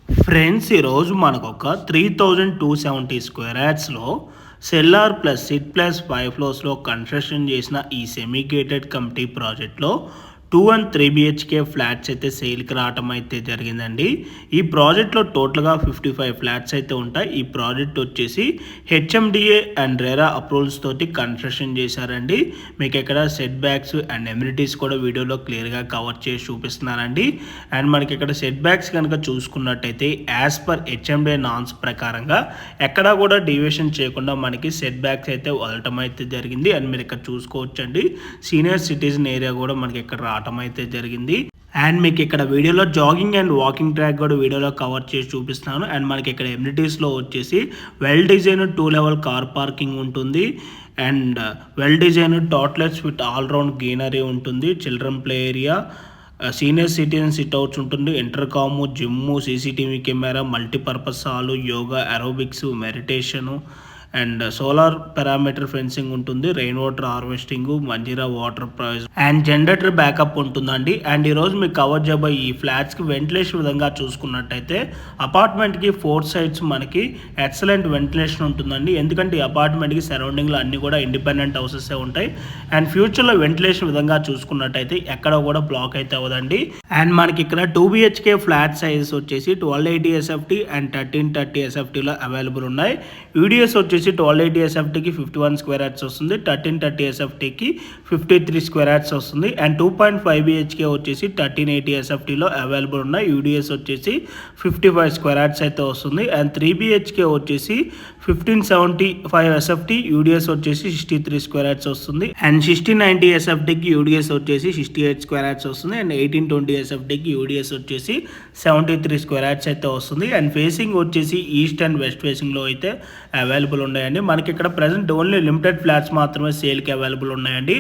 Friends ఈరోజు మనకు ఒక 3270 స్క్వేర్ యార్డ్స్లో సెల్లార్ ప్లస్ సిట్ ప్లస్ 5 ఫ్లోర్స్లో కన్స్ట్రక్షన్ చేసిన ఈ సెమీ గేటెడ్ కమిటీ ప్రాజెక్ట్లో 2 అండ్ 3 బిహెచ్కే ఫ్లాట్స్ అయితే సేల్కి రావటం అయితే జరిగిందండి. ఈ ప్రాజెక్ట్లో టోటల్గా 55 ఫ్లాట్స్ అయితే ఉంటాయి. ఈ ప్రాజెక్ట్ వచ్చేసి హెచ్ఎండిఏ అండ్ రెరా అప్రూవల్స్ తోటి కన్స్ట్రక్షన్ చేశారండి. మీకు ఇక్కడ సెట్ బ్యాక్స్ అండ్ ఎమ్యూనిటీస్ కూడా వీడియోలో క్లియర్గా కవర్ చేసి చూపిస్తున్నానండి. అండ్ మనకి ఇక్కడ సెట్ బ్యాక్స్ కనుక చూసుకున్నట్టయితే యాజ్ పర్ హెచ్ఎండిఏ నామ్స్ ప్రకారంగా ఎక్కడా కూడా డీవియేషన్ చేయకుండా మనకి సెట్ బ్యాక్స్ అయితే వదలటం అయితే జరిగింది. అండ్ మీరు ఇక్కడ చూసుకోవచ్చండి, సీనియర్ సిటిజన్ ఏరియా కూడా మనకి ఇక్కడ రావటం అయితే జరిగింది. అండ్ మీకు ఇక్కడ వీడియోలో జాగింగ్ అండ్ వాకింగ్ ట్రాక్ కూడా వీడియోలో కవర్ చేసి చూపిస్తున్నాను. అండ్ మనకి ఇక్కడ ఎమ్యూనిటీస్లో వచ్చేసి well design 2 level car parking ఉంటుంది. And well design tot lots with all round greenery ఉంటుంది. Children play area, senior citizen sit outs ఉంటుంది. Intercom, gym, CCTV camera, multipurpose hall, yoga, aerobics, meditation and solar parameter fencing ఉంటుంది. Rain water harvesting, Manjira water prize and generator backup ఉంటుందండి. And ఈరోజు మీకు cover చేయబోయే ఈ ఫ్లాట్స్కి ventilation విధంగా చూసుకున్నట్టయితే అపార్ట్మెంట్కి 4 సైడ్స్ మనకి ఎక్సలెంట్ వెంటిలేషన్ ఉంటుందండి. ఎందుకంటే ఈ అపార్ట్మెంట్కి సరౌండింగ్లో అన్నీ కూడా ఇండిపెండెంట్ హౌసెస్ ఉంటాయి. అండ్ ఫ్యూచర్లో వెంటిలేషన్ విధంగా చూసుకున్నట్టయితే ఎక్కడ కూడా బ్లాక్ అయితే అవ్వదండి. అండ్ మనకి ఇక్కడ 2 బిహెచ్కే ఫ్లాట్ సైజెస్ వచ్చేసి 1280 ఎస్ఎఫ్టీ అండ్ 1330 ఎస్ఎఫ్టీలో అవైలబుల్ ఉన్నాయి. యూడిఎస్ వచ్చేసి 1280 ఎస్ఎఫ్టీకి 51 స్క్వేర్ యార్డ్స్ వస్తుంది. 1330 ఎస్ఎఫ్టీకి 53 స్క్వేర్ యార్డ్స్ వస్తుంది. అండ్ 2.5 బిహెచ్కే వచ్చేసి 1380 ఎస్ఎఫ్టీలో అవైలబుల్ ఉన్నాయి. యూడిఎస్ వచ్చేసి 55 స్క్వేర్ యార్డ్స్ అయితే వస్తుంది. అండ్ 3 బిహెచ్కే వచ్చేసి 1575 ఎస్ఎఫ్టీ, యూడిఎస్ వచ్చేసి 63 స్క్వేర్ యార్డ్స్ వస్తుంది. అండ్ 1690 ఎస్ఎఫ్టీకి యూడిఎస్ వచ్చేసి 68 స్క్వేర్ యార్డ్స్ వస్తుంది. అండ్ 1820 ఎస్ఎఫ్టీకి యూడిఎస్ వచ్చేసి 73 స్క్వేర్ యార్డ్స్ అయితే వస్తుంది. అండ్ ఫేసింగ్ వచ్చేసి ఈస్ట్ అండ్ వెస్ట్ ఫేసింగ్లో అయితే అవైలబుల్ ఉన్నాయండి. మనకి ఇక్కడ ప్రజెంట్ ఓన్లీ లిమిటెడ్ ఫ్లాట్స్ మాత్రమే సేల్కి అవైలబుల్ ఉన్నాయండి.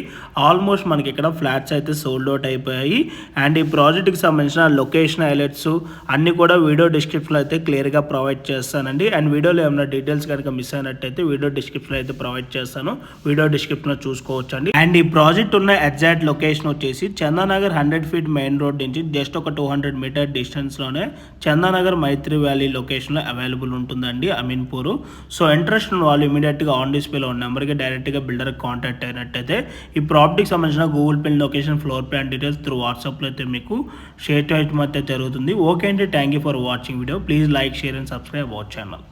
ఆల్మోస్ట్ మనకి ఇక్కడ ఫ్లాట్స్ అయితే సోల్డ్ అవుట్ అయిపోయాయి. అండ్ ఈ ప్రాజెక్ట్కి సంబంధించిన లొకేషన్ హైలైట్స్ అన్ని కూడా వీడియో డిస్క్రిప్షన్లో అయితే క్లియర్గా ప్రొవైడ్ చేస్తానండి. అండ్ వీడియోలో ఏమైనా డీటెయిల్స్ కనుక మిస్ అయినట్టయితే వీడియో డిస్క్రిప్షన్లో అయితే ప్రొవైడ్ చేస్తాను, వీడియో డిస్క్రిప్షన్లో చూసుకోవచ్చండి. అండ్ ఈ ప్రాజెక్ట్ ఉన్న ఎగ్జాక్ట్ లొకేషన్ వచ్చేసి చందానగర్ 100 ఫీట్ మెయిన్ రోడ్ నుంచి జస్ట్ ఒక 200 మీటర్ డిస్టెన్స్లోనే చందానగర్ మైత్రి వ్యాలీ లొకేషన్లో అవైలబుల్ ఉంటుందండి, అమీన్పూర్. సో ఇంట్రెస్ట్ ఉన్న వాళ్ళు ఇమీడియట్గా ఆన్ డిస్ప్లేలో ఉన్న నెంబర్కి డైరెక్ట్గా బిల్డర్కి కాంటాక్ట్ అయినట్టయితే ఈ ప్రాపర్టీకి సంబంధించిన Google pay location, floor plan details through వాట్సాప్లో అయితే మీకు షేర్ చేయడం అయితే జరుగుతుంది. ఓకే అండి, thank you for watching video. Please like, share and subscribe our channel.